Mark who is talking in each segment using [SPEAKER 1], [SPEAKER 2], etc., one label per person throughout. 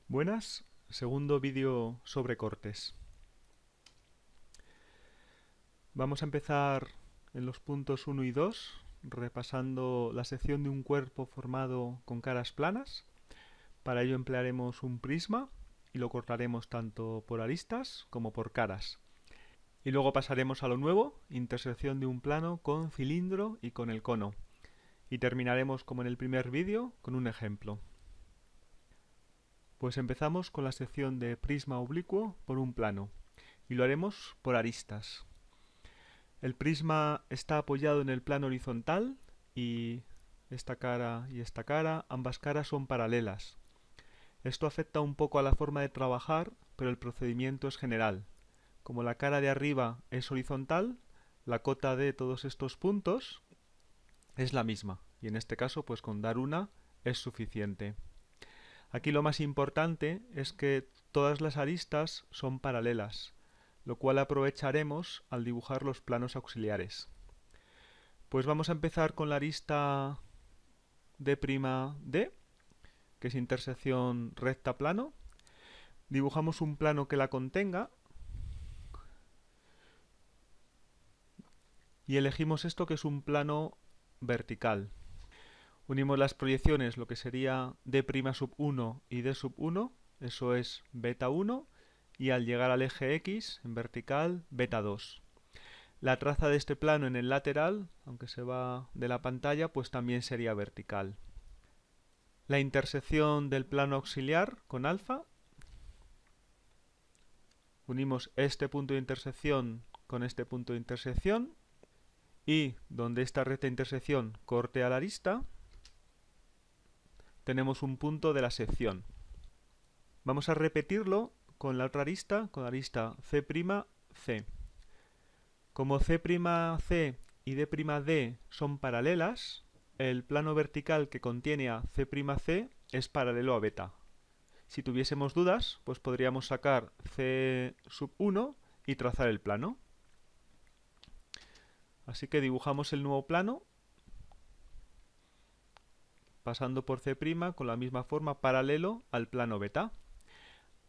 [SPEAKER 1] Buenas, segundo vídeo sobre cortes. Vamos a empezar en los puntos 1 y 2, repasando la sección de un cuerpo formado con caras planas. Para ello emplearemos un prisma y lo cortaremos tanto por aristas como por caras. Y luego pasaremos a lo nuevo, intersección de un plano con cilindro y con el cono. Y terminaremos como en el primer vídeo con un ejemplo. Pues empezamos con la sección de prisma oblicuo por un plano y lo haremos por aristas. El prisma está apoyado en el plano horizontal y esta cara, ambas caras son paralelas. Esto afecta un poco a la forma de trabajar, pero el procedimiento es general. Como la cara de arriba es horizontal, la cota de todos estos puntos es la misma y en este caso pues con dar una es suficiente. Aquí lo más importante es que todas las aristas son paralelas, lo cual aprovecharemos al dibujar los planos auxiliares. Pues vamos a empezar con la arista D'D, que es intersección recta plano. Dibujamos un plano que la contenga y elegimos esto que es un plano vertical. Unimos las proyecciones, lo que sería D'1 y D'1, eso es beta 1, y al llegar al eje X, en vertical, beta 2. La traza de este plano en el lateral, aunque se va de la pantalla, pues también sería vertical. La intersección del plano auxiliar con alfa. Unimos este punto de intersección con este punto de intersección y donde esta recta intersección corte a la arista, tenemos un punto de la sección. Vamos a repetirlo con la otra arista, con la arista C'C. Como C'C y D'D son paralelas, el plano vertical que contiene a C'C es paralelo a beta. Si tuviésemos dudas, pues podríamos sacar C1 y trazar el plano. Así que dibujamos el nuevo plano pasando por C' con la misma forma paralelo al plano beta.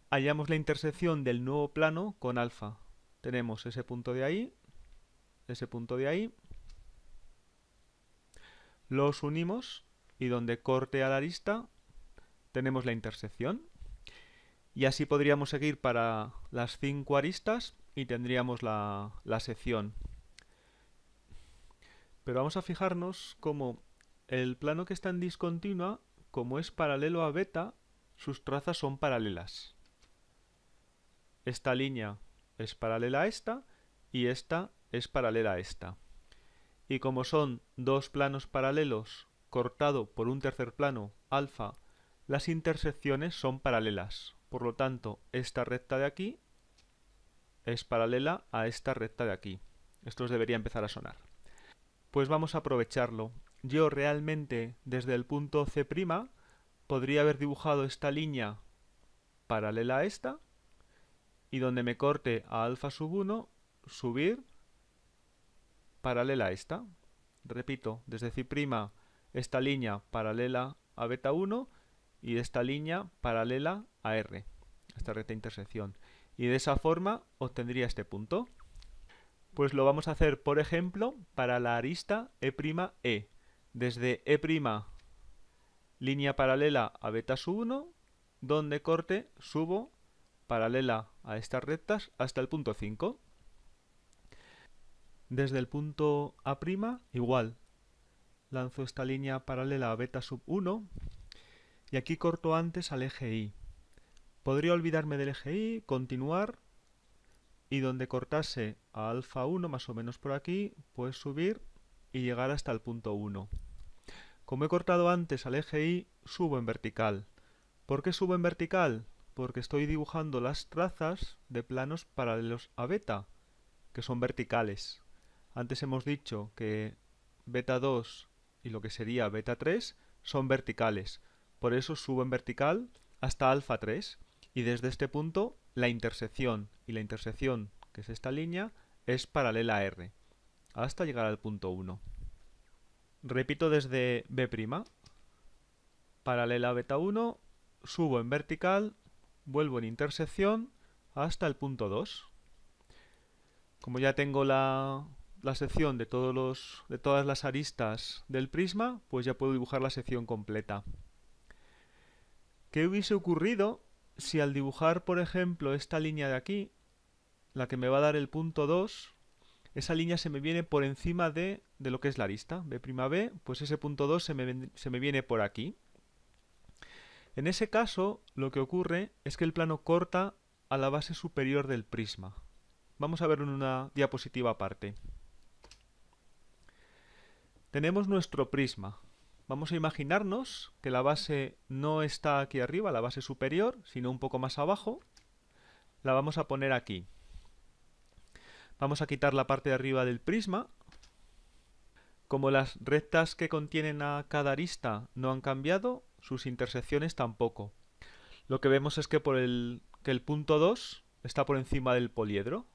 [SPEAKER 1] Hallamos la intersección del nuevo plano con alfa. Tenemos ese punto de ahí, ese punto de ahí. Los unimos y donde corte a la arista tenemos la intersección. Y así podríamos seguir para las 5 aristas y tendríamos la sección. Pero vamos a fijarnos cómo el plano que está en discontinua, como es paralelo a beta, sus trazas son paralelas. Esta línea es paralela a esta y esta es paralela a esta. Y como son dos planos paralelos cortado por un tercer plano alfa, las intersecciones son paralelas. Por lo tanto, esta recta de aquí es paralela a esta recta de aquí. Esto os debería empezar a sonar. Pues vamos a aprovecharlo. Yo realmente desde el punto C' podría haber dibujado esta línea paralela a esta y donde me corte a alfa sub 1 subir paralela a esta. Repito, desde C' esta línea paralela a beta 1 y esta línea paralela a R, esta recta intersección. Y de esa forma obtendría este punto. Pues lo vamos a hacer, por ejemplo, para la arista E'E. Desde E', línea paralela a beta sub 1, donde corte subo paralela a estas rectas hasta el punto 5. Desde el punto A', igual, lanzo esta línea paralela a beta sub 1 y aquí corto antes al eje Y. Podría olvidarme del eje Y, continuar y donde cortase a alfa 1 más o menos por aquí, pues subir y llegar hasta el punto 1. Como he cortado antes al eje Y, subo en vertical. ¿Por qué subo en vertical? Porque estoy dibujando las trazas de planos paralelos a beta, que son verticales. Antes hemos dicho que beta 2 y lo que sería beta 3 son verticales. Por eso subo en vertical hasta alfa 3 y desde este punto la intersección, y la intersección, que es esta línea, es paralela a R, hasta llegar al punto 1. Repito desde B', paralela a beta 1, subo en vertical vuelvo en intersección hasta el punto 2. Como ya tengo la sección de todas las aristas del prisma, pues ya puedo dibujar la sección completa. ¿Qué hubiese ocurrido si al dibujar, por ejemplo, esta línea de aquí, la que me va a dar el punto 2, esa línea se me viene por encima de lo que es la arista, B'B, pues ese punto 2 se me viene por aquí. En ese caso, lo que ocurre es que el plano corta a la base superior del prisma. Vamos a verlo en una diapositiva aparte. Tenemos nuestro prisma. Vamos a imaginarnos que la base no está aquí arriba, la base superior, sino un poco más abajo. La vamos a poner aquí. Vamos a quitar la parte de arriba del prisma. Como las rectas que contienen a cada arista no han cambiado, sus intersecciones tampoco. Lo que vemos es que que el punto 2 está por encima del poliedro.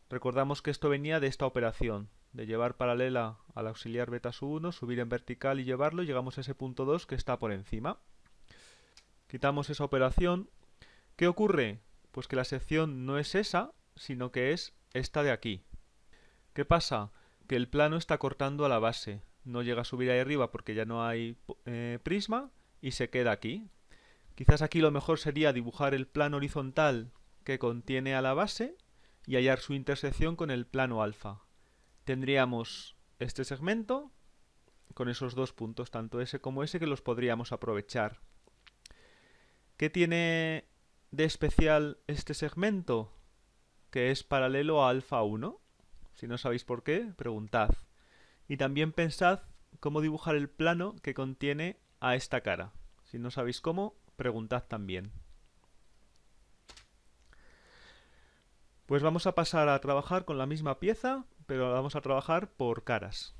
[SPEAKER 1] Recordamos que esto venía de esta operación, de llevar paralela al auxiliar beta sub 1, subir en vertical y llevarlo, y llegamos a ese punto 2 que está por encima. Quitamos esa operación. ¿Qué ocurre? Pues que la sección no es esa, sino que es esta de aquí. ¿Qué pasa? Que el plano está cortando a la base. No llega a subir ahí arriba porque ya no hay prisma y se queda aquí. Quizás aquí lo mejor sería dibujar el plano horizontal que contiene a la base y hallar su intersección con el plano alfa. Tendríamos este segmento con esos dos puntos, tanto ese como ese, que los podríamos aprovechar. ¿Qué tiene de especial este segmento? Que es paralelo a alfa 1. Si no sabéis por qué, preguntad. Y también pensad cómo dibujar el plano que contiene a esta cara. Si no sabéis cómo, preguntad también. Pues vamos a pasar a trabajar con la misma pieza, pero vamos a trabajar por caras.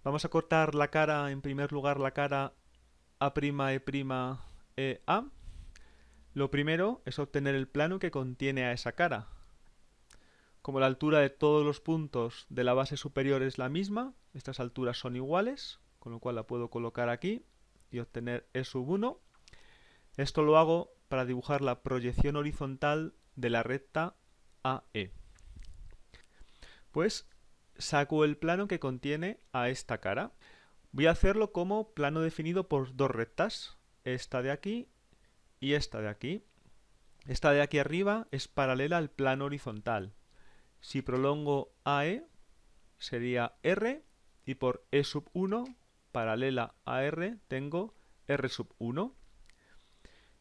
[SPEAKER 1] Vamos a cortar la cara, en primer lugar la cara A'E', Lo primero es obtener el plano que contiene a esa cara. Como la altura de todos los puntos de la base superior es la misma, estas alturas son iguales, con lo cual la puedo colocar aquí y obtener E1. Esto lo hago para dibujar la proyección horizontal de la recta AE. Pues saco el plano que contiene a esta cara. Voy a hacerlo como plano definido por dos rectas, esta de aquí y esta de aquí. Esta de aquí arriba es paralela al plano horizontal. Si prolongo AE sería R, y por E1 paralela a R tengo R1.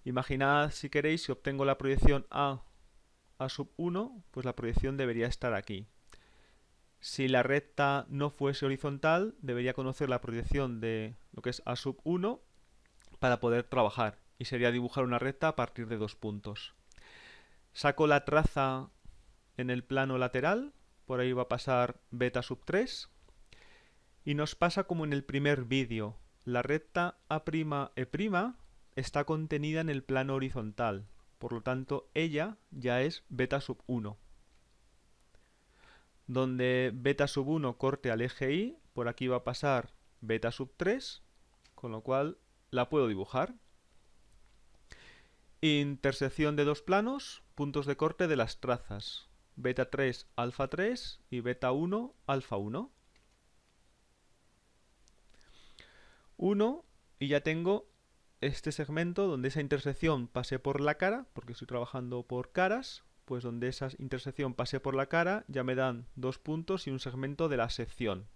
[SPEAKER 1] Imaginad, si queréis, si obtengo la proyección A1, pues la proyección debería estar aquí. Si la recta no fuese horizontal, debería conocer la proyección de lo que es A1 para poder trabajar, y sería dibujar una recta a partir de dos puntos. Saco la traza en el plano lateral, por ahí va a pasar beta3, y nos pasa como en el primer vídeo. La recta A'E' está contenida en el plano horizontal, por lo tanto ella ya es beta1. Donde beta1 corte al eje Y, por aquí va a pasar beta3, con lo cual la puedo dibujar. Intersección de dos planos, puntos de corte de las trazas, beta3, alfa3 y beta1, alfa1. 1, y ya tengo este segmento donde esa intersección pase por la cara, porque estoy trabajando por caras, pues donde esa intersección pase por la cara ya me dan dos puntos y un segmento de la sección.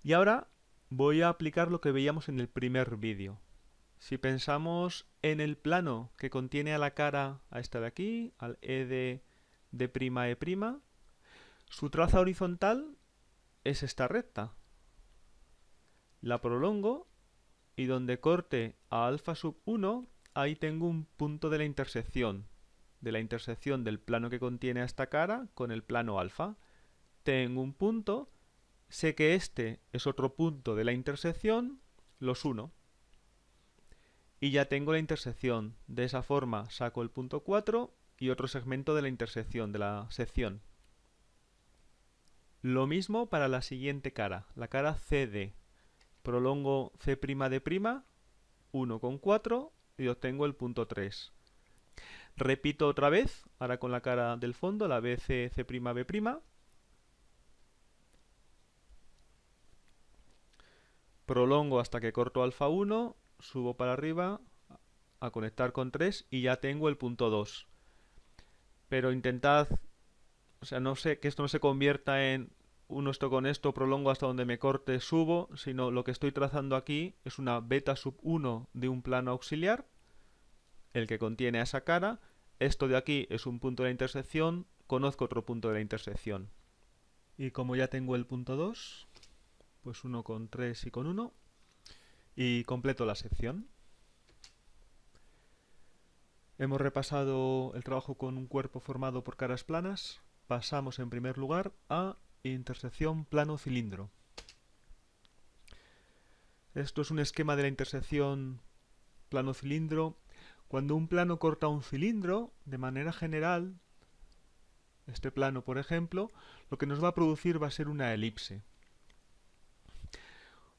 [SPEAKER 1] Y ahora voy a aplicar lo que veíamos en el primer vídeo. Si pensamos en el plano que contiene a la cara, a esta de aquí, al E de prima E', su traza horizontal es esta recta. La prolongo y donde corte a alfa1, ahí tengo un punto de la intersección del plano que contiene a esta cara con el plano alfa. Tengo un punto, sé que este es otro punto de la intersección, los uno. Y ya tengo la intersección. De esa forma saco el punto 4 y otro segmento de la intersección, de la sección. Lo mismo para la siguiente cara, la cara CD. Prolongo C' de', 1,4 y obtengo el punto 3. Repito otra vez, ahora con la cara del fondo, la BC, C', B'. Prolongo hasta que corto alfa 1, subo para arriba a conectar con 3 y ya tengo el punto 2. Pero intentad, o sea, no sé que esto no se convierta en esto con esto, prolongo hasta donde me corte, subo, sino lo que estoy trazando aquí es una beta sub 1 de un plano auxiliar, el que contiene a esa cara. Esto de aquí es un punto de la intersección, conozco otro punto de la intersección. Y como ya tengo el punto 2, pues 1 con 3 y con 1, y completo la sección. Hemos repasado el trabajo con un cuerpo formado por caras planas. Pasamos en primer lugar a intersección plano-cilindro. Esto es un esquema de la intersección plano-cilindro. Cuando un plano corta un cilindro, de manera general, este plano por ejemplo, lo que nos va a producir va a ser una elipse.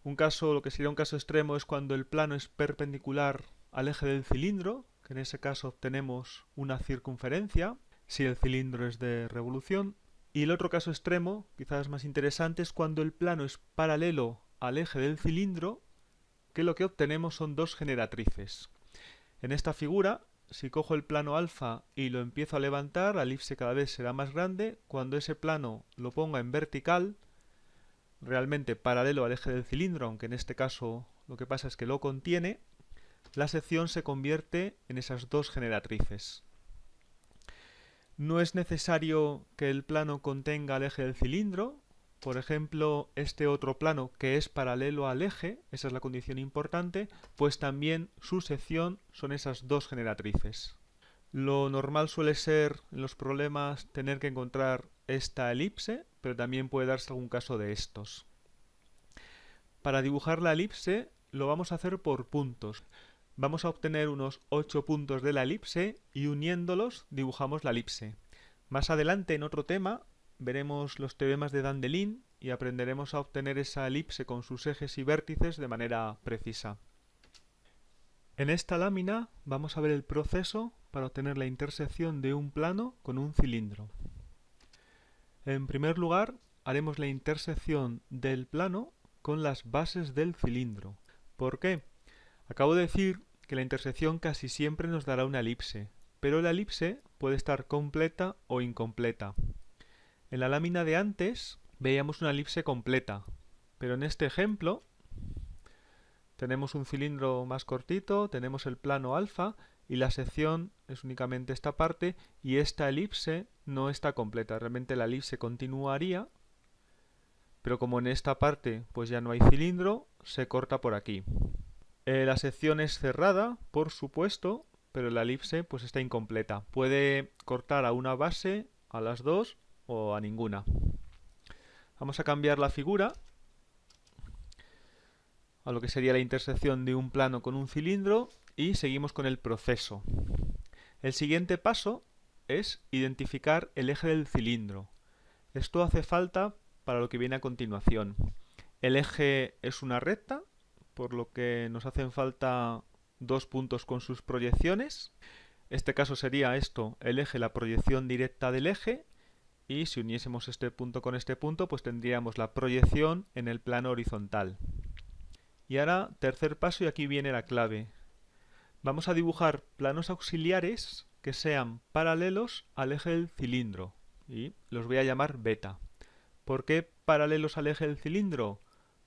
[SPEAKER 1] Lo que sería un caso extremo es cuando el plano es perpendicular al eje del cilindro, que en ese caso obtenemos una circunferencia, si el cilindro es de revolución. Y el otro caso extremo, quizás más interesante, es cuando el plano es paralelo al eje del cilindro, que lo que obtenemos son dos generatrices. En esta figura, si cojo el plano alfa y lo empiezo a levantar, la elipse cada vez será más grande. Cuando ese plano lo ponga en vertical, realmente paralelo al eje del cilindro, aunque en este caso lo que pasa es que lo contiene, la sección se convierte en esas dos generatrices. No es necesario que el plano contenga el eje del cilindro. Por ejemplo, este otro plano que es paralelo al eje, esa es la condición importante, pues también su sección son esas dos generatrices. Lo normal suele ser en los problemas tener que encontrar esta elipse, pero también puede darse algún caso de estos. Para dibujar la elipse lo vamos a hacer por puntos. Vamos a obtener unos 8 puntos de la elipse y uniéndolos dibujamos la elipse. Más adelante en otro tema veremos los teoremas de Dandelin y aprenderemos a obtener esa elipse con sus ejes y vértices de manera precisa. En esta lámina vamos a ver el proceso para obtener la intersección de un plano con un cilindro. En primer lugar, haremos la intersección del plano con las bases del cilindro. ¿Por qué? Acabo de decir que la intersección casi siempre nos dará una elipse, pero la elipse puede estar completa o incompleta. En la lámina de antes veíamos una elipse completa, pero en este ejemplo tenemos un cilindro más cortito, tenemos el plano alfa y la sección es únicamente esta parte y esta elipse no está completa. Realmente la elipse continuaría, pero como en esta parte pues ya no hay cilindro, se corta por aquí. La sección es cerrada, por supuesto, pero la elipse pues está incompleta. Puede cortar a una base, a las dos o a ninguna. Vamos a cambiar la figura a lo que sería la intersección de un plano con un cilindro y seguimos con el proceso. El siguiente paso es identificar el eje del cilindro. Esto hace falta para lo que viene a continuación. El eje es una recta, por lo que nos hacen falta dos puntos con sus proyecciones. Este caso sería esto, el eje, la proyección directa del eje, y si uniésemos este punto con este punto, pues tendríamos la proyección en el plano horizontal. Y ahora, tercer paso, y aquí viene la clave. Vamos a dibujar planos auxiliares que sean paralelos al eje del cilindro, y los voy a llamar beta. ¿Por qué paralelos al eje del cilindro?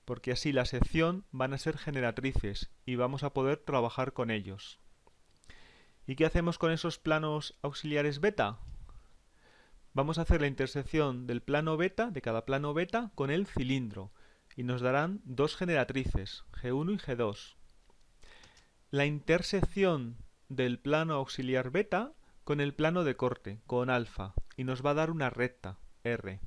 [SPEAKER 1] Porque así la sección van a ser generatrices y vamos a poder trabajar con ellos. ¿Y qué hacemos con esos planos auxiliares beta? Vamos a hacer la intersección del plano beta, de cada plano beta, con el cilindro y nos darán dos generatrices, G1 y G2. La intersección del plano auxiliar beta con el plano de corte, con alfa, y nos va a dar una recta, R.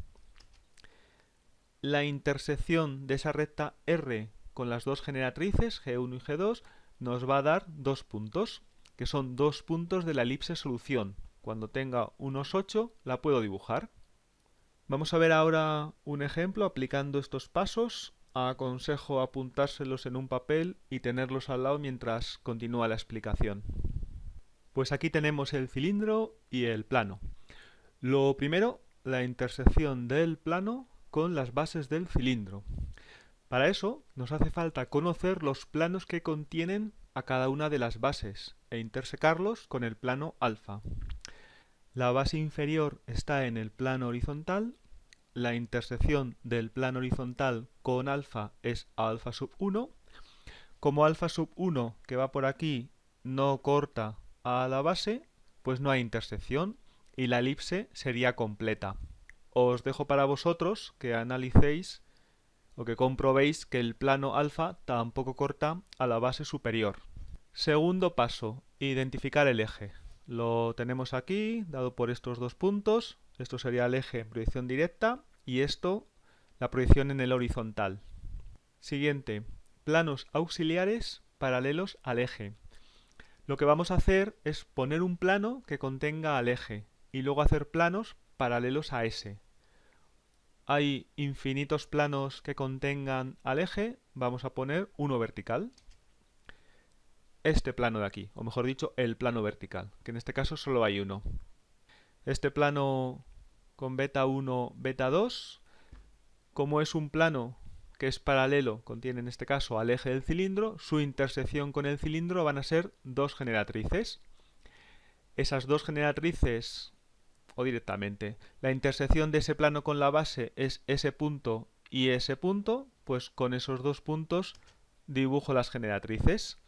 [SPEAKER 1] La intersección de esa recta R con las dos generatrices, G1 y G2, nos va a dar dos puntos, que son dos puntos de la elipse solución. Cuando tenga unos 8, la puedo dibujar. Vamos a ver ahora un ejemplo aplicando estos pasos. aconsejo apuntárselos en un papel y tenerlos al lado mientras continúa la explicación. Pues aquí tenemos el cilindro y el plano. Lo primero, la intersección del plano con las bases del cilindro. Para eso nos hace falta conocer los planos que contienen a cada una de las bases e intersecarlos con el plano alfa. La base inferior está en el plano horizontal, la intersección del plano horizontal con alfa es alfa sub 1. Como alfa sub 1 que va por aquí no corta a la base, pues no hay intersección y la elipse sería completa. Os dejo para vosotros que analicéis o que comprobéis que el plano alfa tampoco corta a la base superior. Segundo paso, identificar el eje. Lo tenemos aquí, dado por estos dos puntos. Esto sería el eje en proyección directa y esto la proyección en el horizontal. Siguiente, planos auxiliares paralelos al eje. Lo que vamos a hacer es poner un plano que contenga al eje y luego hacer planos paralelos a ese. Hay infinitos planos que contengan al eje, vamos a poner uno vertical. Este plano de aquí, o mejor dicho, el plano vertical, que en este caso solo hay uno. Este plano con beta 1, beta 2, como es un plano que es paralelo, contiene en este caso al eje del cilindro, su intersección con el cilindro van a ser dos generatrices. Esas dos generatrices, o directamente, la intersección de ese plano con la base es ese punto y ese punto, pues con esos dos puntos dibujo las generatrices.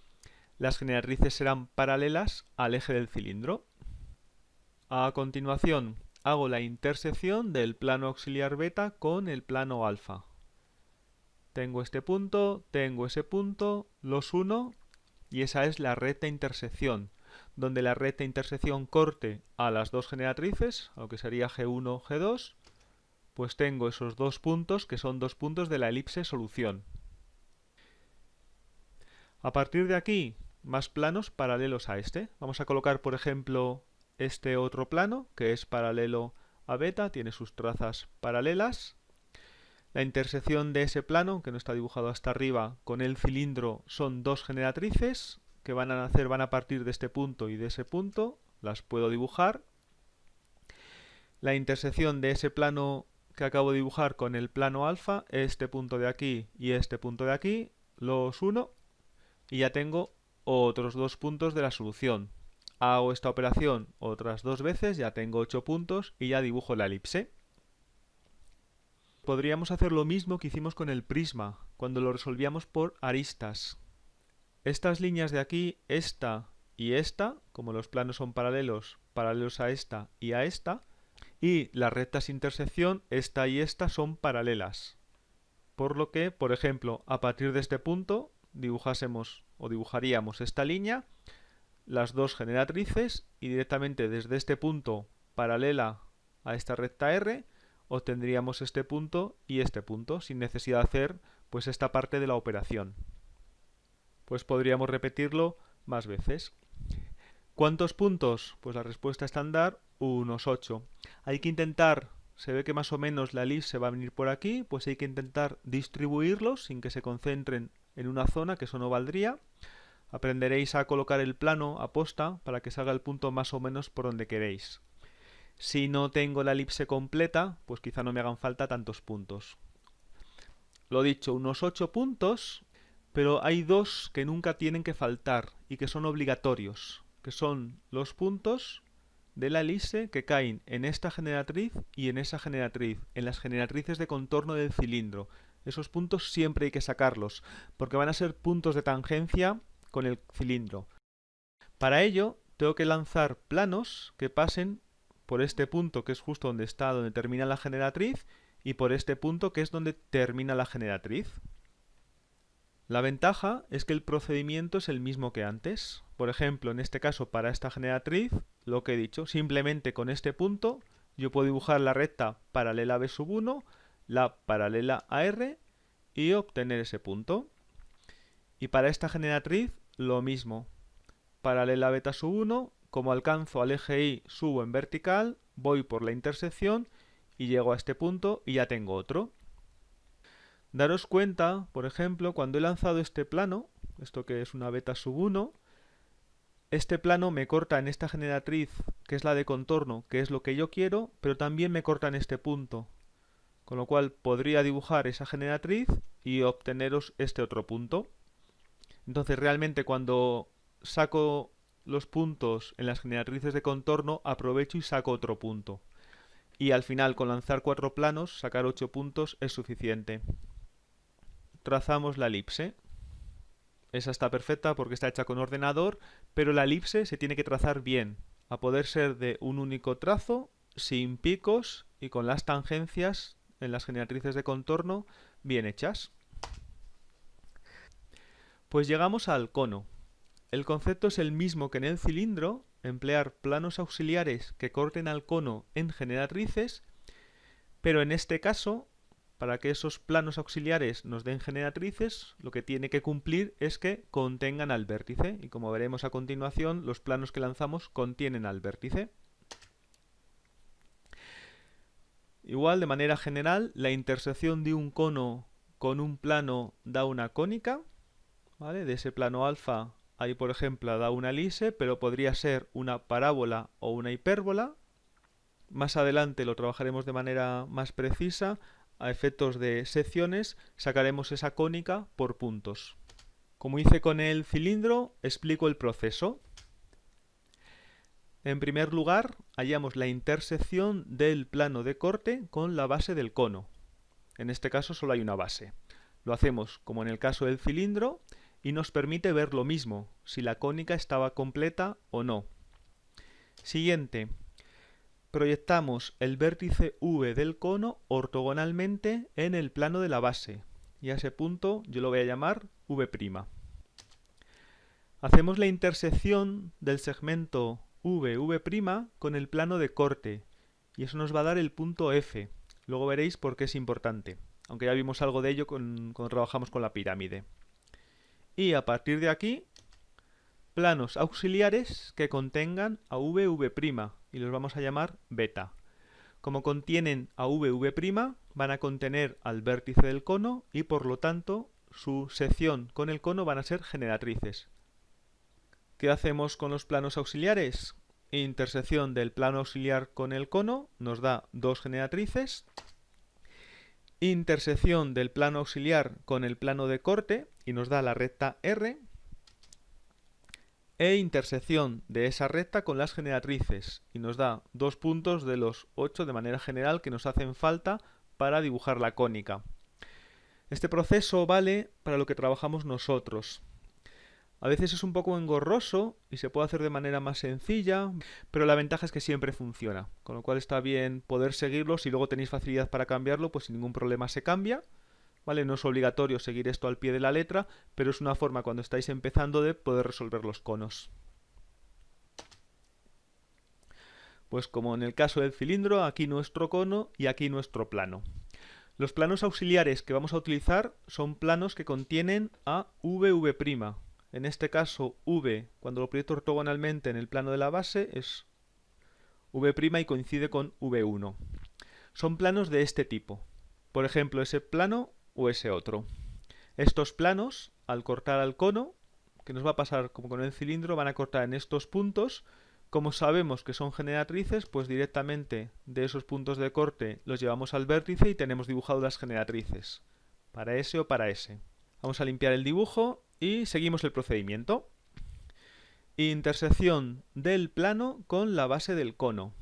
[SPEAKER 1] Las generatrices serán paralelas al eje del cilindro. A continuación, hago la intersección del plano auxiliar beta con el plano alfa. Tengo este punto, tengo ese punto, los uno y esa es la recta intersección, donde la recta intersección corte a las dos generatrices, a lo que sería G1, G2, pues tengo esos dos puntos que son dos puntos de la elipse solución. A partir de aquí, más planos paralelos a este. Vamos a colocar, por ejemplo, este otro plano, que es paralelo a beta, tiene sus trazas paralelas. La intersección de ese plano, que no está dibujado hasta arriba, con el cilindro son dos generatrices, que van a partir de este punto y de ese punto, las puedo dibujar. La intersección de ese plano que acabo de dibujar con el plano alfa, este punto de aquí y este punto de aquí, los uno, y ya tengo otros dos puntos de la solución. Hago esta operación otras dos veces, ya tengo 8 puntos y ya dibujo la elipse. Podríamos hacer lo mismo que hicimos con el prisma, cuando lo resolvíamos por aristas. Estas líneas de aquí, esta y esta, como los planos son paralelos, paralelos a esta, y las rectas intersección, esta y esta, son paralelas. Por lo que, por ejemplo, a partir de este punto, dibujásemos o dibujaríamos esta línea, las dos generatrices, y directamente desde este punto paralela a esta recta R, obtendríamos este punto y este punto, sin necesidad de hacer pues esta parte de la operación. Pues podríamos repetirlo más veces. ¿Cuántos puntos? Pues la respuesta estándar, unos 8. Hay que intentar, se ve que más o menos la elipse va a venir por aquí, pues hay que intentar distribuirlos sin que se concentren en una zona, que eso no valdría. Aprenderéis a colocar el plano a posta para que salga el punto más o menos por donde queréis. Si no tengo la elipse completa, pues quizá no me hagan falta tantos puntos. Lo dicho, unos 8 puntos, pero hay dos que nunca tienen que faltar y que son obligatorios, que son los puntos de la elipse que caen en esta generatriz y en esa generatriz, en las generatrices de contorno del cilindro. Esos puntos siempre hay que sacarlos, porque van a ser puntos de tangencia con el cilindro. Para ello, tengo que lanzar planos que pasen por este punto, que es justo donde está, donde termina la generatriz, y por este punto, que es donde termina la generatriz. La ventaja es que el procedimiento es el mismo que antes. Por ejemplo, en este caso, para esta generatriz, lo que he dicho, simplemente con este punto, yo puedo dibujar la recta paralela a B sub 1, la paralela a R, y obtener ese punto. Y para esta generatriz, lo mismo. Paralela a beta sub 1, como alcanzo al eje Y, subo en vertical, voy por la intersección y llego a este punto y ya tengo otro. Daros cuenta, por ejemplo, cuando he lanzado este plano, esto que es una beta sub 1, este plano me corta en esta generatriz, que es la de contorno, que es lo que yo quiero, pero también me corta en este punto. Con lo cual podría dibujar esa generatriz y obteneros este otro punto. Entonces realmente cuando saco los puntos en las generatrices de contorno, aprovecho y saco otro punto. Y al final, con lanzar 4 planos, sacar 8 puntos es suficiente. Trazamos la elipse. Esa está perfecta porque está hecha con ordenador, pero la elipse se tiene que trazar bien, a poder ser de un único trazo, sin picos y con las tangencias en las generatrices de contorno bien hechas. Pues llegamos al cono. El concepto es el mismo que en el cilindro, emplear planos auxiliares que corten al cono en generatrices, pero en este caso, para que esos planos auxiliares nos den generatrices, lo que tiene que cumplir es que contengan al vértice, y como veremos a continuación, los planos que lanzamos contienen al vértice. Igual, de manera general, la intersección de un cono con un plano da una cónica, ¿vale? De ese plano alfa, ahí por ejemplo da una elipse, pero podría ser una parábola o una hipérbola. Más adelante lo trabajaremos de manera más precisa. A efectos de secciones sacaremos esa cónica por puntos. Como hice con el cilindro, explico el proceso. En primer lugar, hallamos la intersección del plano de corte con la base del cono. En este caso solo hay una base. Lo hacemos como en el caso del cilindro y nos permite ver lo mismo, si la cónica estaba completa o no. Siguiente. Proyectamos el vértice V del cono ortogonalmente en el plano de la base, y a ese punto yo lo voy a llamar V'. Hacemos la intersección del segmento V' con el plano de corte, y eso nos va a dar el punto F. Luego veréis por qué es importante, aunque ya vimos algo de ello cuando trabajamos con la pirámide. Y a partir de aquí, planos auxiliares que contengan a VV', y los vamos a llamar beta. Como contienen a VV', van a contener al vértice del cono y por lo tanto su sección con el cono van a ser generatrices. ¿Qué hacemos con los planos auxiliares? Intersección del plano auxiliar con el cono nos da 2 generatrices. Intersección del plano auxiliar con el plano de corte y nos da la recta R. E intersección de esa recta con las generatrices y nos da 2 puntos de los 8 de manera general que nos hacen falta para dibujar la cónica. Este proceso vale para lo que trabajamos nosotros. A veces es un poco engorroso y se puede hacer de manera más sencilla, pero la ventaja es que siempre funciona, con lo cual está bien poder seguirlo. Si luego tenéis facilidad para cambiarlo, pues sin ningún problema se cambia. ¿Vale? No es obligatorio seguir esto al pie de la letra, pero es una forma cuando estáis empezando de poder resolver los conos. Pues como en el caso del cilindro, aquí nuestro cono y aquí nuestro plano. Los planos auxiliares que vamos a utilizar son planos que contienen a VV'. En este caso, V, cuando lo proyecto ortogonalmente en el plano de la base, es V' y coincide con V1. Son planos de este tipo. Por ejemplo, ese plano o ese otro. Estos planos, al cortar al cono, que nos va a pasar como con el cilindro, van a cortar en estos puntos. Como sabemos que son generatrices, pues directamente de esos puntos de corte los llevamos al vértice y tenemos dibujado las generatrices, para ese o para ese. Vamos a limpiar el dibujo y seguimos el procedimiento. Intersección del plano con la base del cono.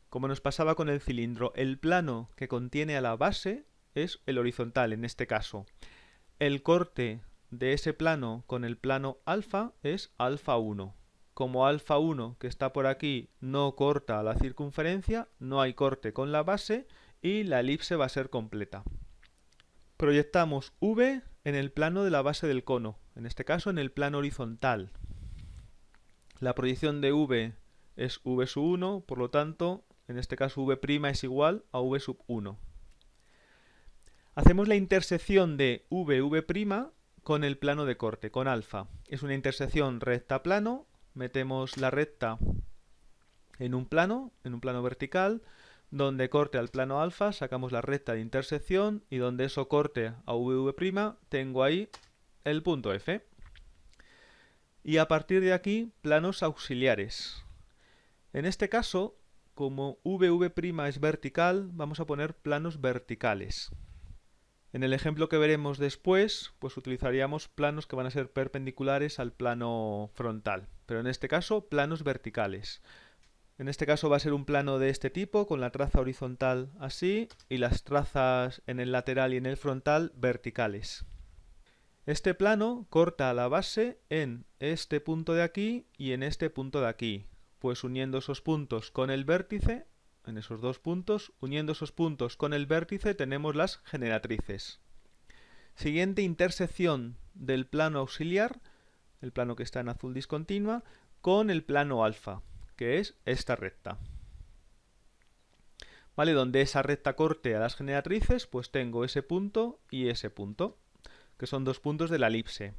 [SPEAKER 1] Como nos pasaba con el cilindro, el plano que contiene a la base es el horizontal en este caso. El corte de ese plano con el plano alfa es alfa 1. Como alfa 1 que está por aquí no corta la circunferencia, no hay corte con la base y la elipse va a ser completa. Proyectamos V en el plano de la base del cono, en este caso en el plano horizontal. La proyección de V es V sub 1, por lo tanto, en este caso V' es igual a V sub 1. Hacemos la intersección de V' con el plano de corte, con alfa. Es una intersección recta-plano, metemos la recta en un plano vertical, Donde corte al plano alfa sacamos la recta de intersección y donde eso corte a VV' tengo ahí el punto F. Y a partir de aquí, planos auxiliares. En este caso, como VV' es vertical, vamos a poner planos verticales. En el ejemplo que veremos después, pues utilizaríamos planos que van a ser perpendiculares al plano frontal, pero en este caso, planos verticales. En este caso va a ser un plano de este tipo, con la traza horizontal así, y las trazas en el lateral y en el frontal verticales. Este plano corta la base en este punto de aquí y en este punto de aquí, pues uniendo esos puntos con el vértice, en esos dos puntos, uniendo esos puntos con el vértice tenemos las generatrices. Siguiente intersección del plano auxiliar, el plano que está en azul discontinua, con el plano alfa, que es esta recta. ¿Vale? Donde esa recta corte a las generatrices, pues tengo ese punto y ese punto, que son dos puntos de la elipse.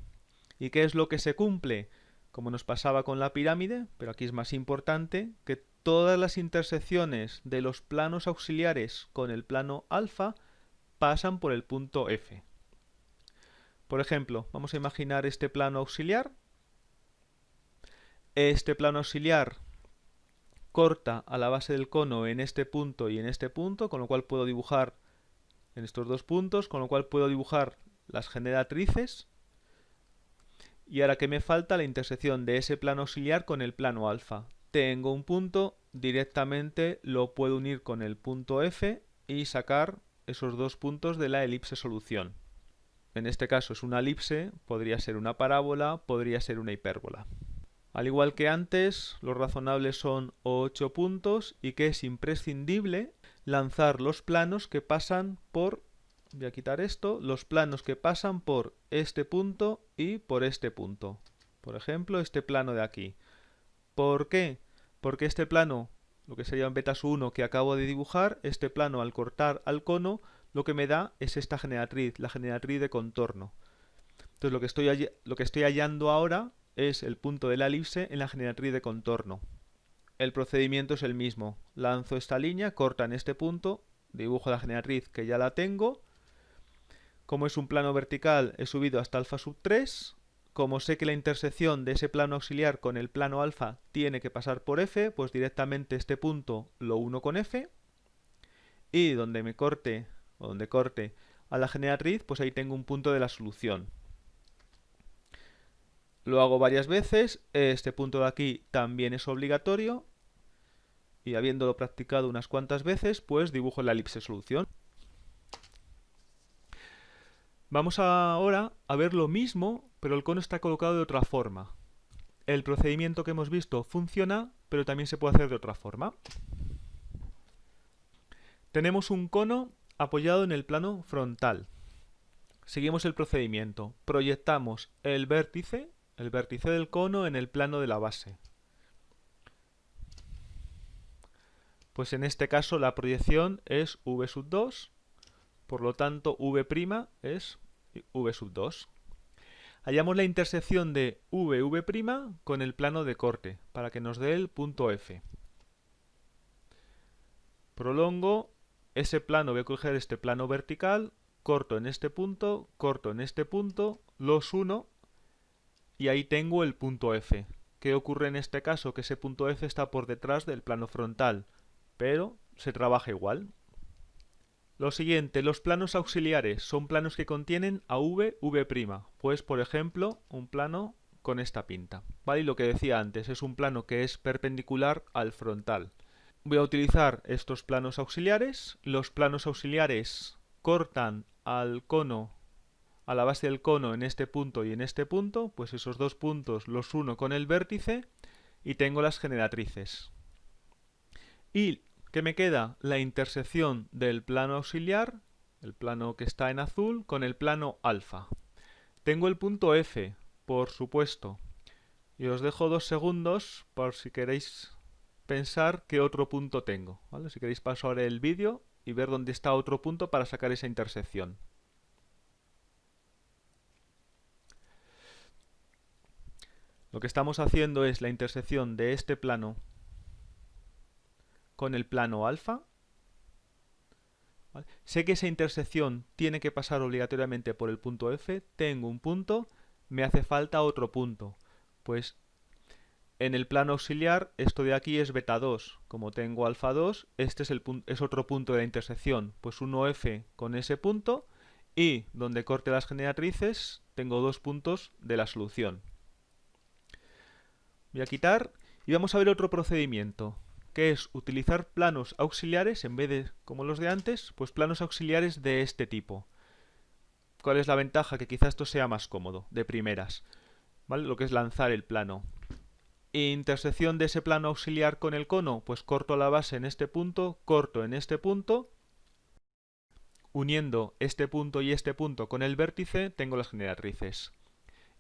[SPEAKER 1] ¿Y qué es lo que se cumple? Como nos pasaba con la pirámide, pero aquí es más importante, que todas las intersecciones de los planos auxiliares con el plano alfa pasan por el punto F. Por ejemplo, vamos a imaginar este plano auxiliar. Este plano auxiliar corta a la base del cono en este punto y en este punto, con lo cual puedo dibujar en estos dos puntos, con lo cual puedo dibujar las generatrices. Y ahora que me falta la intersección de ese plano auxiliar con el plano alfa. Tengo un punto, directamente lo puedo unir con el punto F y sacar esos dos puntos de la elipse solución. En este caso es una elipse, podría ser una parábola, podría ser una hipérbola. Al igual que antes, los razonables son 8 puntos y que es imprescindible lanzar los planos que pasan por, voy a quitar esto, los planos que pasan por este punto y por este punto. Por ejemplo, este plano de aquí. ¿Por qué? Porque este plano, lo que sería un beta-1 que acabo de dibujar, este plano al cortar al cono, lo que me da es esta generatriz, la generatriz de contorno. Entonces lo que estoy hallando ahora es el punto de la elipse en la generatriz de contorno. El procedimiento es el mismo. Lanzo esta línea, corta en este punto, dibujo la generatriz que ya la tengo. Como es un plano vertical, he subido hasta alfa sub 3. Como sé que la intersección de ese plano auxiliar con el plano alfa tiene que pasar por F, pues directamente este punto lo uno con F. Y donde me corte, o donde corte a la generatriz, pues ahí tengo un punto de la solución. Lo hago varias veces, este punto de aquí también es obligatorio y habiéndolo practicado unas cuantas veces, pues dibujo la elipse solución. Vamos ahora a ver lo mismo, pero el cono está colocado de otra forma. El procedimiento que hemos visto funciona, pero también se puede hacer de otra forma. Tenemos un cono apoyado en el plano frontal. Seguimos el procedimiento. Proyectamos el vértice del cono en el plano de la base. Pues en este caso la proyección es v sub 2, por lo tanto v' es v sub 2. Hallamos la intersección de v' con el plano de corte, para que nos dé el punto F. Prolongo ese plano, voy a coger este plano vertical, corto en este punto, los uno y ahí tengo el punto F. ¿Qué ocurre en este caso? Que ese punto F está por detrás del plano frontal, pero se trabaja igual. Lo siguiente, los planos auxiliares son planos que contienen a v, v'. Pues, por ejemplo, un plano con esta pinta. ¿Vale? Y lo que decía antes, es un plano que es perpendicular al frontal. Voy a utilizar estos planos auxiliares. Los planos auxiliares cortan al cono, a la base del cono en este punto y en este punto, pues esos dos puntos los uno con el vértice y tengo las generatrices. Y ¿qué me queda? La intersección del plano auxiliar, el plano que está en azul, con el plano alfa. Tengo el punto F, por supuesto. Y os dejo 2 segundos por si queréis pensar qué otro punto tengo, ¿vale? Si queréis pasar el vídeo y ver dónde está otro punto para sacar esa intersección. Lo que estamos haciendo es la intersección de este plano con el plano alfa. ¿vale? Sé que esa intersección tiene que pasar obligatoriamente por el punto F, tengo un punto, me hace falta otro punto. Pues en el plano auxiliar, esto de aquí es beta 2. Como tengo alfa 2, este es otro punto de la intersección. Pues 1F con ese punto y donde corte las generatrices tengo dos puntos de la solución. Voy a quitar y vamos a ver otro procedimiento, que es utilizar planos auxiliares en vez de, como los de antes, pues planos auxiliares de este tipo. ¿Cuál es la ventaja? Que quizás esto sea más cómodo, de primeras, ¿vale? Lo que es lanzar el plano. Intersección de ese plano auxiliar con el cono, pues corto la base en este punto, corto en este punto, uniendo este punto y este punto con el vértice, tengo las generatrices.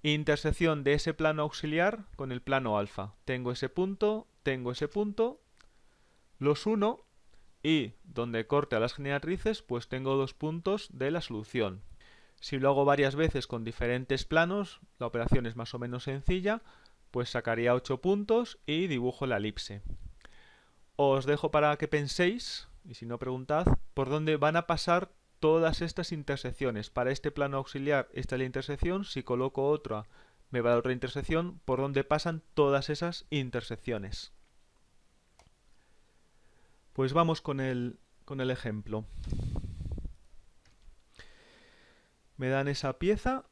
[SPEAKER 1] Intersección de ese plano auxiliar con el plano alfa. Tengo ese punto, los uno y donde corte a las generatrices, pues tengo dos puntos de la solución. Si lo hago varias veces con diferentes planos, la operación es más o menos sencilla, pues sacaría 8 puntos y dibujo la elipse. Os dejo para que penséis, y si no preguntad, por dónde van a pasar todas estas intersecciones. Para este plano auxiliar, esta es la intersección. Si coloco otra, me va a dar otra intersección. Por dónde pasan todas esas intersecciones. Pues vamos con el ejemplo. Me dan esa pieza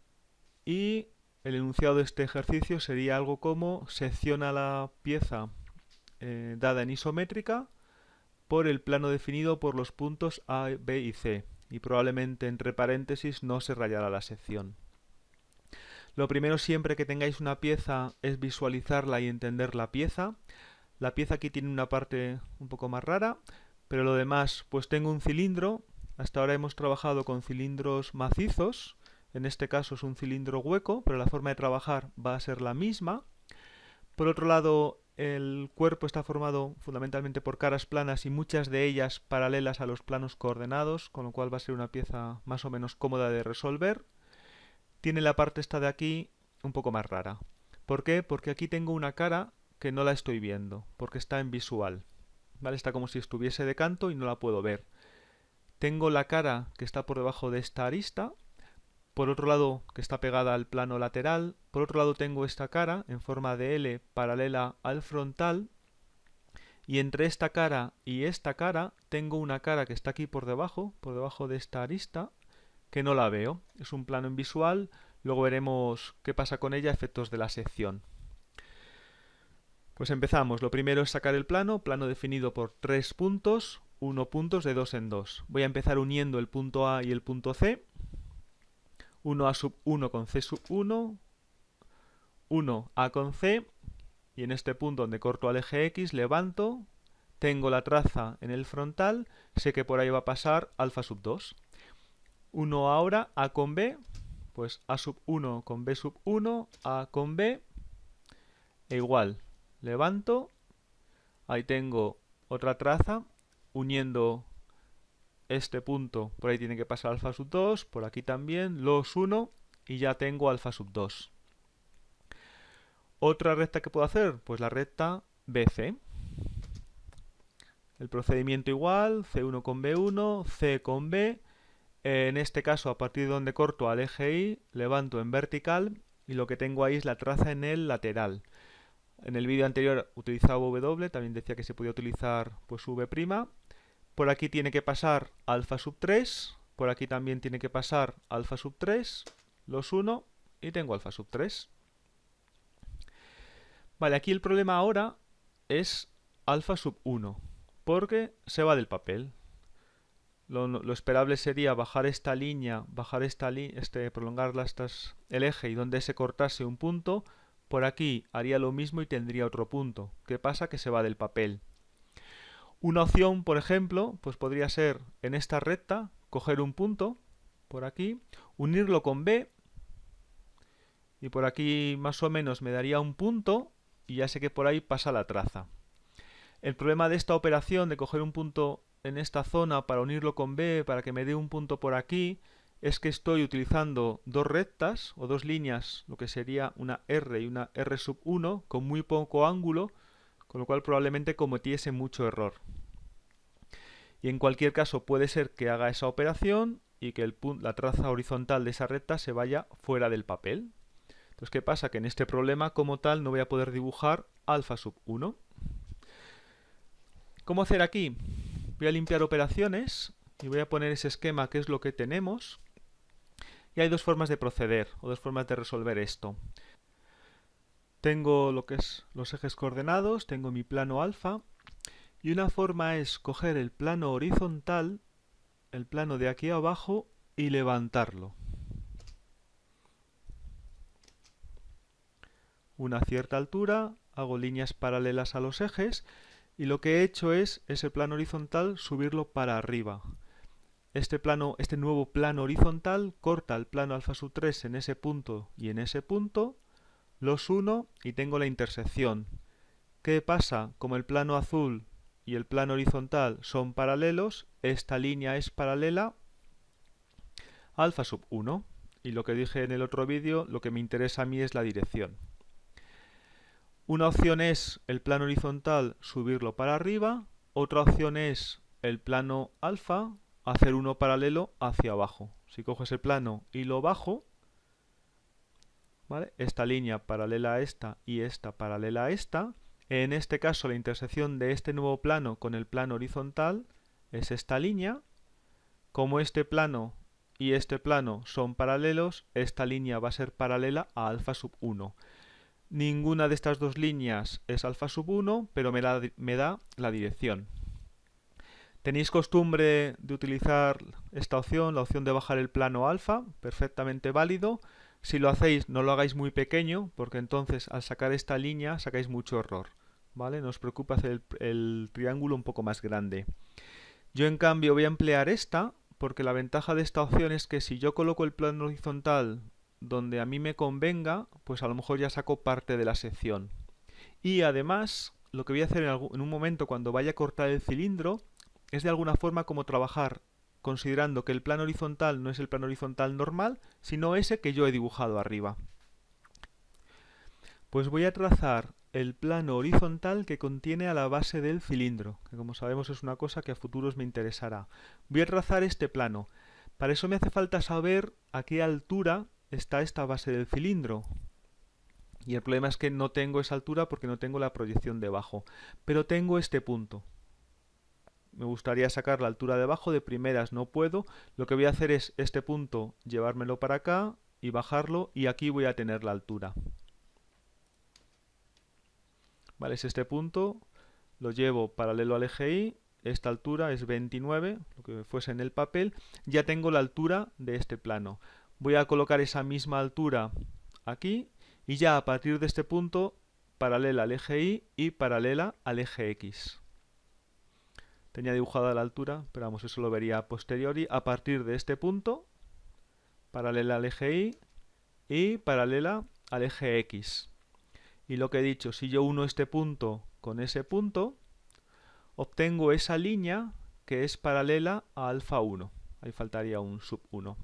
[SPEAKER 1] y el enunciado de este ejercicio sería algo como: secciona la pieza dada en isométrica por el plano definido por los puntos A, B y C, y probablemente entre paréntesis no se rayará la sección. Lo primero siempre que tengáis una pieza es visualizarla y entender la pieza. La pieza aquí tiene una parte un poco más rara, pero lo demás, pues tengo un cilindro. Hasta ahora hemos trabajado con cilindros macizos. En este caso es un cilindro hueco, pero la forma de trabajar va a ser la misma. Por otro lado, el cuerpo está formado fundamentalmente por caras planas y muchas de ellas paralelas a los planos coordenados, con lo cual va a ser una pieza más o menos cómoda de resolver. Tiene la parte esta de aquí un poco más rara. ¿Por qué? Porque aquí tengo una cara que no la estoy viendo, porque está en visual. ¿Vale? Está como si estuviese de canto y no la puedo ver. Tengo la cara que está por debajo de esta arista, por otro lado que está pegada al plano lateral, por otro lado tengo esta cara en forma de L paralela al frontal, y entre esta cara y esta cara tengo una cara que está aquí por debajo de esta arista, que no la veo. Es un plano invisual, luego veremos qué pasa con ella a efectos de la sección. Pues empezamos. Lo primero es sacar el plano definido por 3 puntos, 1 puntos de 2 en 2. Voy a empezar uniendo el punto A y el punto C. 1A sub 1 con C sub 1, 1A con C, y en este punto donde corto al eje X levanto, tengo la traza en el frontal, sé que por ahí va a pasar alfa sub 2. 1 ahora, A con B, pues A sub 1 con B sub 1, A con B, e igual, levanto, ahí tengo otra traza, uniendo este punto, por ahí tiene que pasar alfa sub 2, por aquí también, los 1, y ya tengo alfa sub 2. ¿Otra recta que puedo hacer? Pues la recta BC. El procedimiento igual, C1 con B1, C con B. En este caso, a partir de donde corto al eje Y, levanto en vertical y lo que tengo ahí es la traza en el lateral. En el vídeo anterior utilizaba W, también decía que se podía utilizar pues V'. Por aquí tiene que pasar alfa sub 3, por aquí también tiene que pasar alfa sub 3, los 1 y tengo alfa sub 3. Vale, aquí el problema ahora es alfa sub 1, porque se va del papel. Lo esperable sería bajar esta línea, prolongarla hasta el eje y donde se cortase un punto. Por aquí haría lo mismo y tendría otro punto. ¿Qué pasa? Que se va del papel. Una opción, por ejemplo, pues podría ser en esta recta, coger un punto, por aquí, unirlo con B, y por aquí más o menos me daría un punto, y ya sé que por ahí pasa la traza. El problema de esta operación de coger un punto en esta zona para unirlo con B, para que me dé un punto por aquí, es que estoy utilizando dos rectas o dos líneas, lo que sería una R y una R sub 1, con muy poco ángulo, con lo cual probablemente cometiese mucho error. Y en cualquier caso puede ser que haga esa operación y que la traza horizontal de esa recta se vaya fuera del papel. Entonces, ¿qué pasa? Que en este problema como tal no voy a poder dibujar alfa sub 1. ¿Cómo hacer aquí? Voy a limpiar operaciones y voy a poner ese esquema que es lo que tenemos. Y hay dos formas de proceder o dos formas de resolver esto. Tengo lo que es los ejes coordenados, tengo mi plano alfa. Y una forma es coger el plano horizontal, el plano de aquí abajo, y levantarlo. Una cierta altura, hago líneas paralelas a los ejes, y lo que he hecho es ese plano horizontal subirlo para arriba. Este nuevo plano horizontal corta el plano alfa sub 3 en ese punto y en ese punto, los uno y tengo la intersección. ¿Qué pasa? Como el plano azul y el plano horizontal son paralelos, esta línea es paralela a alfa sub 1. Y lo que dije en el otro vídeo, lo que me interesa a mí es la dirección. Una opción es el plano horizontal subirlo para arriba, otra opción es el plano alfa hacer uno paralelo hacia abajo. Si cojo ese plano y lo bajo, ¿vale? Esta línea paralela a esta y esta paralela a esta. En este caso la intersección de este nuevo plano con el plano horizontal es esta línea. Como este plano y este plano son paralelos, esta línea va a ser paralela a alfa sub 1. Ninguna de estas dos líneas es alfa sub 1, pero me da la dirección. ¿Tenéis costumbre de utilizar esta opción, la opción de bajar el plano alfa? Perfectamente válido. Si lo hacéis, no lo hagáis muy pequeño, porque entonces al sacar esta línea sacáis mucho error, ¿vale? No os preocupe hacer el triángulo un poco más grande. Yo en cambio voy a emplear esta, porque la ventaja de esta opción es que si yo coloco el plano horizontal donde a mí me convenga, pues a lo mejor ya saco parte de la sección. Y además, lo que voy a hacer en un momento cuando vaya a cortar el cilindro, es de alguna forma como trabajar considerando que el plano horizontal no es el plano horizontal normal, sino ese que yo he dibujado arriba. Pues voy a trazar el plano horizontal que contiene a la base del cilindro, que como sabemos es una cosa que a futuros me interesará. Voy a trazar este plano. Para eso me hace falta saber a qué altura está esta base del cilindro. Y el problema es que no tengo esa altura porque no tengo la proyección debajo. Pero tengo este punto. Me gustaría sacar la altura de abajo, de primeras no puedo. Lo que voy a hacer es este punto llevármelo para acá y bajarlo, y aquí voy a tener la altura. Vale, es este punto, lo llevo paralelo al eje Y, esta altura es 29, lo que fuese en el papel, ya tengo la altura de este plano. Voy a colocar esa misma altura aquí y ya a partir de este punto paralela al eje Y y paralela al eje X. Tenía dibujada la altura, pero vamos, eso lo vería a posteriori. A partir de este punto, paralela al eje Y y paralela al eje X. Y lo que he dicho, si yo uno este punto con ese punto, obtengo esa línea que es paralela a alfa 1. Ahí faltaría un sub 1.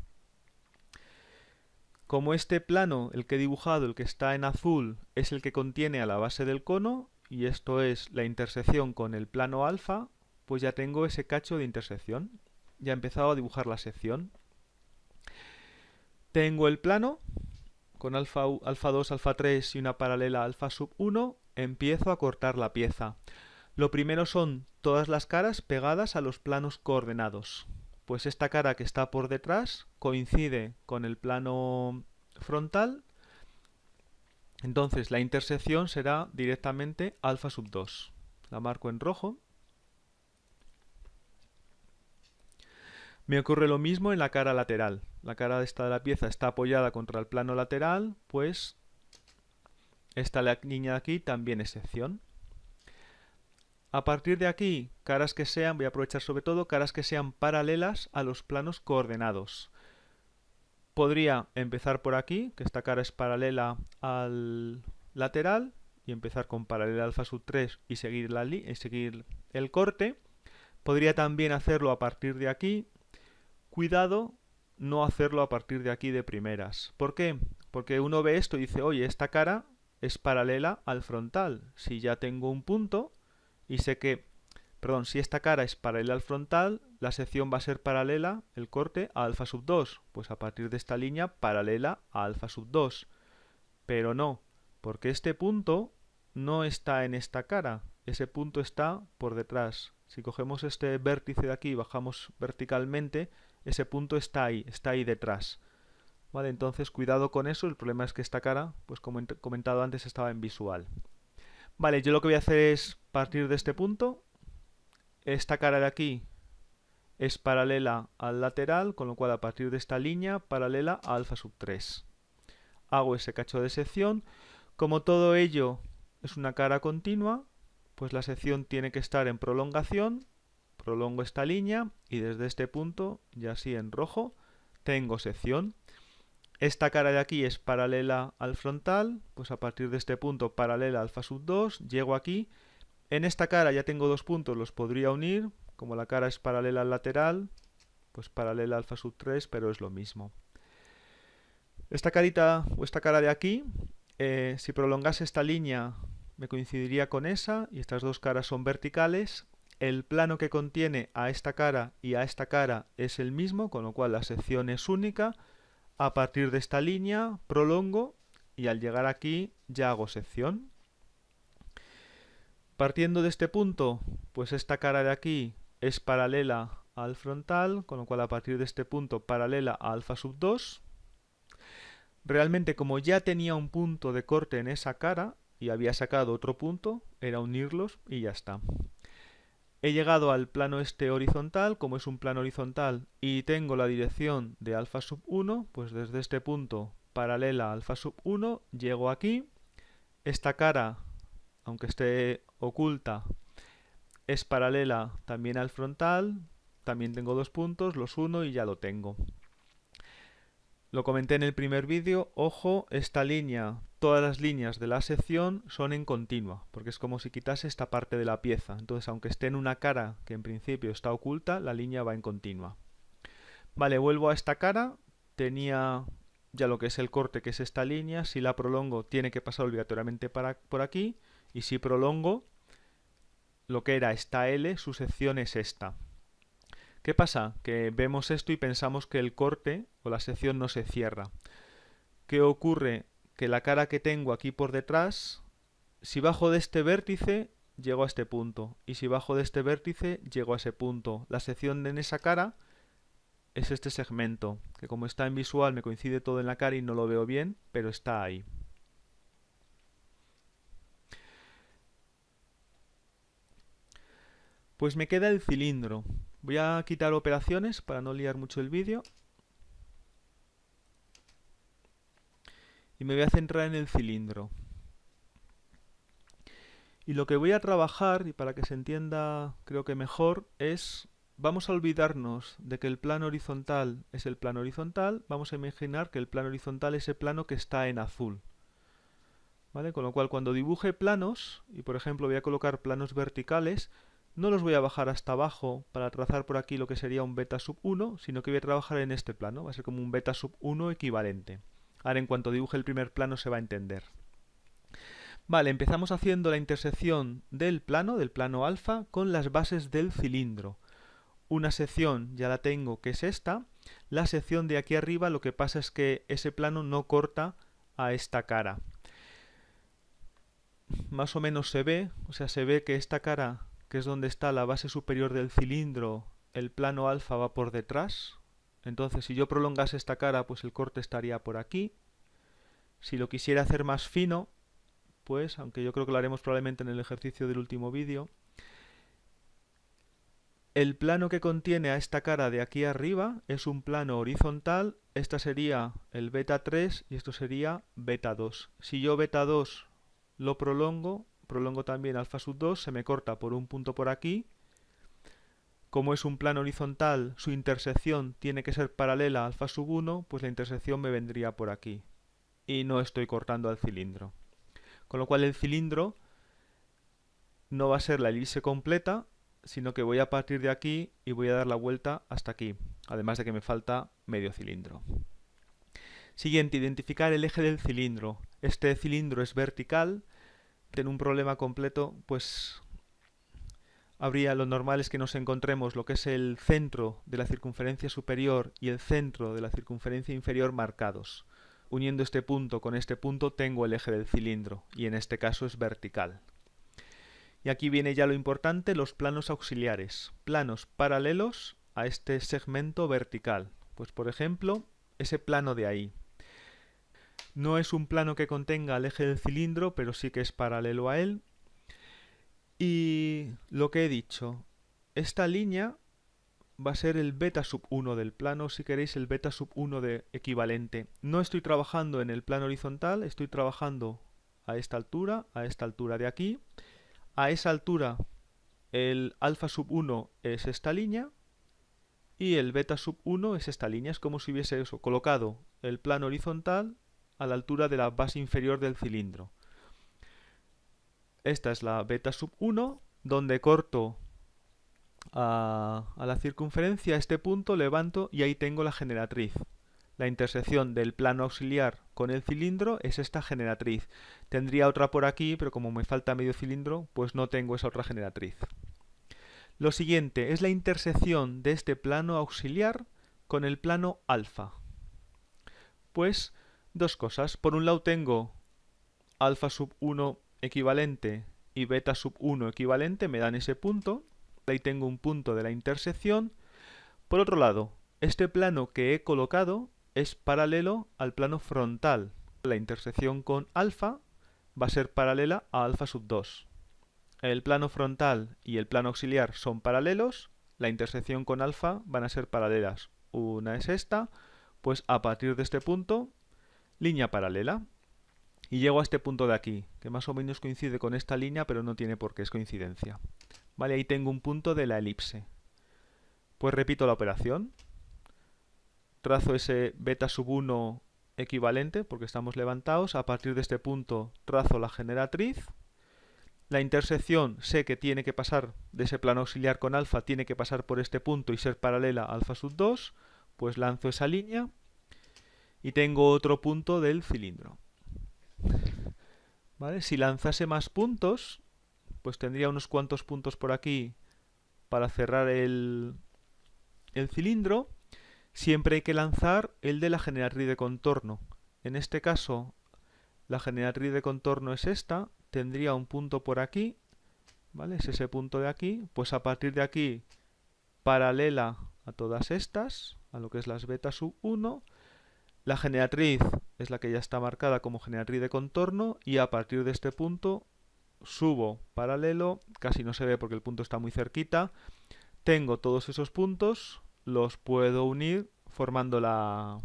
[SPEAKER 1] Como este plano, el que he dibujado, el que está en azul, es el que contiene a la base del cono, y esto es la intersección con el plano alfa, pues ya tengo ese cacho de intersección. Ya he empezado a dibujar la sección. Tengo el plano con alfa 2, alfa 3 y una paralela alfa sub 1. Empiezo a cortar la pieza. Lo primero son todas las caras pegadas a los planos coordenados. Pues esta cara que está por detrás coincide con el plano frontal. Entonces la intersección será directamente alfa sub 2. La marco en rojo. Me ocurre lo mismo en la cara lateral. La cara esta de la pieza está apoyada contra el plano lateral, pues esta línea de aquí también es sección. A partir de aquí, caras que sean, voy a aprovechar sobre todo caras que sean paralelas a los planos coordenados. Podría empezar por aquí, que esta cara es paralela al lateral, y empezar con paralela alfa sub 3 y seguir el corte. Podría también hacerlo a partir de aquí. Cuidado no hacerlo a partir de aquí de primeras. ¿Por qué? Porque uno ve esto y dice, oye, esta cara es paralela al frontal. Si ya tengo un punto y sé que Perdón, si esta cara es paralela al frontal, la sección va a ser paralela, el corte, a alfa sub 2. Pues a partir de esta línea, paralela a alfa sub 2. Pero no, porque este punto no está en esta cara. Ese punto está por detrás. Si cogemos este vértice de aquí y bajamos verticalmente, ese punto está ahí detrás. Vale, entonces cuidado con eso. El problema es que esta cara, pues como he comentado antes, estaba en visual. Vale, yo lo que voy a hacer es partir de este punto. Esta cara de aquí es paralela al lateral, con lo cual a partir de esta línea, paralela a alfa sub 3. Hago ese cacho de sección. Como todo ello es una cara continua, pues la sección tiene que estar en prolongación. Prolongo esta línea y desde este punto, ya así en rojo, tengo sección. Esta cara de aquí es paralela al frontal, pues a partir de este punto paralela a alfa sub 2, llego aquí. En esta cara ya tengo dos puntos, los podría unir, como la cara es paralela al lateral, pues paralela a alfa sub 3, pero es lo mismo. Esta carita o esta cara de aquí, si prolongase esta línea me coincidiría con esa, y estas dos caras son verticales. El plano que contiene a esta cara y a esta cara es el mismo, con lo cual la sección es única. A partir de esta línea prolongo y al llegar aquí ya hago sección. Partiendo de este punto, pues esta cara de aquí es paralela al frontal, con lo cual a partir de este punto paralela a alfa sub 2. Realmente como ya tenía un punto de corte en esa cara y había sacado otro punto, era unirlos y ya está. He llegado al plano este horizontal, como es un plano horizontal y tengo la dirección de alfa sub 1, pues desde este punto paralela a alfa sub 1 llego aquí. Esta cara, aunque esté oculta, es paralela también al frontal, también tengo dos puntos, los uno y ya lo tengo. Lo comenté en el primer vídeo, ojo, esta línea, todas las líneas de la sección son en continua, porque es como si quitase esta parte de la pieza. Entonces, aunque esté en una cara que en principio está oculta, la línea va en continua. Vale, vuelvo a esta cara, tenía ya lo que es el corte, que es esta línea. Si la prolongo, tiene que pasar obligatoriamente por aquí, y si prolongo, lo que era esta L, su sección es esta. ¿Qué pasa? Que vemos esto y pensamos que el corte o la sección no se cierra. ¿Qué ocurre? Que la cara que tengo aquí por detrás, si bajo de este vértice, llego a este punto. Y si bajo de este vértice, llego a ese punto. La sección en esa cara es este segmento, que como está en visual me coincide todo en la cara y no lo veo bien, pero está ahí. Pues me queda el cilindro. Voy a quitar operaciones para no liar mucho el vídeo. Y me voy a centrar en el cilindro. Y lo que voy a trabajar, y para que se entienda creo que mejor, es... Vamos a olvidarnos de que el plano horizontal es el plano horizontal. Vamos a imaginar que el plano horizontal es el plano que está en azul. ¿Vale? Con lo cual cuando dibuje planos, y por ejemplo voy a colocar planos verticales, no los voy a bajar hasta abajo para trazar por aquí lo que sería un beta sub 1, sino que voy a trabajar en este plano. Va a ser como un beta sub 1 equivalente. Ahora en cuanto dibuje el primer plano se va a entender. Vale, empezamos haciendo la intersección del plano alfa, con las bases del cilindro. Una sección ya la tengo, que es esta. La sección de aquí arriba, lo que pasa es que ese plano no corta a esta cara. Más o menos se ve, o sea, se ve que esta cara, que es donde está la base superior del cilindro, el plano alfa va por detrás. Entonces, si yo prolongase esta cara, pues el corte estaría por aquí. Si lo quisiera hacer más fino, pues, aunque yo creo que lo haremos probablemente en el ejercicio del último vídeo, el plano que contiene a esta cara de aquí arriba es un plano horizontal. Esta sería el beta 3 y esto sería beta 2. Si yo beta 2 lo prolongo también alfa sub 2, se me corta por un punto por aquí. Como es un plano horizontal, su intersección tiene que ser paralela a alfa sub 1, pues la intersección me vendría por aquí. Y no estoy cortando al cilindro. Con lo cual el cilindro no va a ser la elipse completa, sino que voy a partir de aquí y voy a dar la vuelta hasta aquí, además de que me falta medio cilindro. Siguiente, identificar el eje del cilindro. Este cilindro es vertical, tiene un problema completo, pues lo normal es que nos encontremos lo que es el centro de la circunferencia superior y el centro de la circunferencia inferior marcados. Uniendo este punto con este punto tengo el eje del cilindro, y en este caso es vertical. Y aquí viene ya lo importante, los planos auxiliares, planos paralelos a este segmento vertical. Pues por ejemplo, ese plano de ahí. No es un plano que contenga el eje del cilindro, pero sí que es paralelo a él. Y lo que he dicho, esta línea va a ser el beta sub 1 del plano, si queréis el beta sub 1 de equivalente. No estoy trabajando en el plano horizontal, estoy trabajando a esta altura de aquí. A esa altura el alfa sub 1 es esta línea y el beta sub 1 es esta línea. Es como si hubiese eso, colocado el plano horizontal a la altura de la base inferior del cilindro. Esta es la beta sub 1, donde corto a la circunferencia, a este punto, levanto y ahí tengo la generatriz. La intersección del plano auxiliar con el cilindro es esta generatriz. Tendría otra por aquí, pero como me falta medio cilindro, pues no tengo esa otra generatriz. Lo siguiente es la intersección de este plano auxiliar con el plano alfa. Pues dos cosas. Por un lado tengo alfa sub 1 equivalente y beta sub 1 equivalente, me dan ese punto. Ahí tengo un punto de la intersección. Por otro lado, este plano que he colocado es paralelo al plano frontal. La intersección con alfa va a ser paralela a alfa sub 2. El plano frontal y el plano auxiliar son paralelos, la intersección con alfa van a ser paralelas. Una es esta, pues a partir de este punto, línea paralela. Y llego a este punto de aquí, que más o menos coincide con esta línea, pero no tiene por qué, es coincidencia. Vale, ahí tengo un punto de la elipse. Pues repito la operación. Trazo ese beta sub 1 equivalente, porque estamos levantados. A partir de este punto trazo la generatriz. La intersección sé que tiene que pasar de ese plano auxiliar con alfa, tiene que pasar por este punto y ser paralela a alfa sub 2. Pues lanzo esa línea y tengo otro punto del cilindro. ¿Vale? Si lanzase más puntos, pues tendría unos cuantos puntos por aquí para cerrar el cilindro. Siempre hay que lanzar el de la generatriz de contorno. En este caso, la generatriz de contorno es esta. Tendría un punto por aquí, ¿vale? Es ese punto de aquí. Pues a partir de aquí, paralela a todas estas, a lo que es las beta sub 1, la generatriz es la que ya está marcada como generatriz de contorno y a partir de este punto subo paralelo, casi no se ve porque el punto está muy cerquita. Tengo todos esos puntos, los puedo unir formando la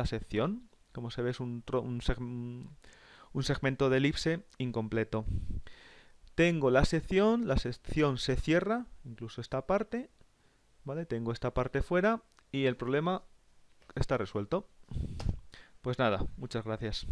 [SPEAKER 1] sección. Como se ve es un segmento de elipse incompleto. Tengo la sección se cierra, incluso esta parte, ¿vale? Tengo esta parte fuera y el problema está resuelto. Pues nada, muchas gracias.